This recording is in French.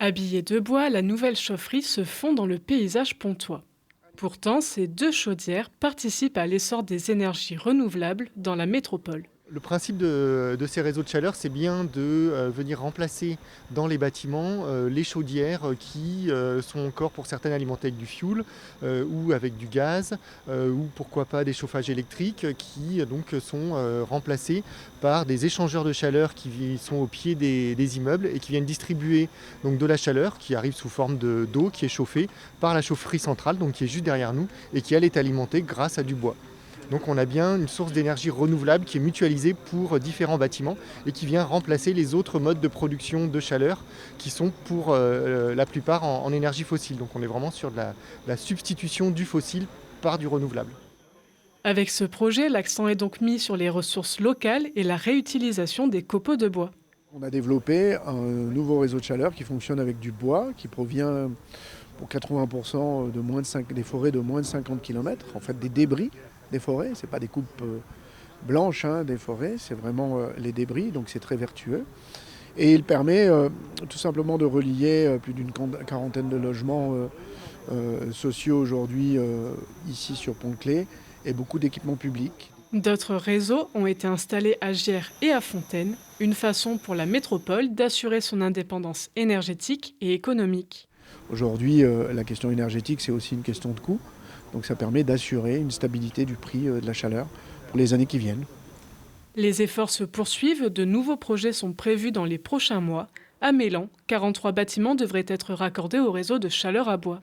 Habillée de bois, la nouvelle chaufferie se fond dans le paysage pontois. Pourtant, ces deux chaudières participent à l'essor des énergies renouvelables dans la métropole. Le principe de ces réseaux de chaleur, c'est bien de venir remplacer dans les bâtiments les chaudières qui sont encore pour certaines alimentées avec du fioul ou avec du gaz ou pourquoi pas des chauffages électriques qui donc sont remplacés par des échangeurs de chaleur qui sont au pied des immeubles et qui viennent distribuer donc de la chaleur qui arrive sous forme d'eau qui est chauffée par la chaufferie centrale, donc qui est juste derrière nous et qui elle est alimentée grâce à du bois. Donc on a bien une source d'énergie renouvelable qui est mutualisée pour différents bâtiments et qui vient remplacer les autres modes de production de chaleur qui sont pour la plupart en énergie fossile. Donc on est vraiment sur de la substitution du fossile par du renouvelable. Avec ce projet, l'accent est donc mis sur les ressources locales et la réutilisation des copeaux de bois. On a développé un nouveau réseau de chaleur qui fonctionne avec du bois, qui provient pour 80% des forêts de moins de 50 km, en fait des débris des forêts, ce n'est pas des coupes blanches des forêts, c'est vraiment les débris, donc c'est très vertueux. Et il permet tout simplement de relier plus d'une quarantaine de logements sociaux aujourd'hui ici sur Pont-de-Claix et beaucoup d'équipements publics. D'autres réseaux ont été installés à Giers et à Fontaine, une façon pour la métropole d'assurer son indépendance énergétique et économique. Aujourd'hui, la question énergétique, c'est aussi une question de coût. Donc ça permet d'assurer une stabilité du prix de la chaleur pour les années qui viennent. Les efforts se poursuivent, de nouveaux projets sont prévus dans les prochains mois. À Mélan, 43 bâtiments devraient être raccordés au réseau de chaleur à bois.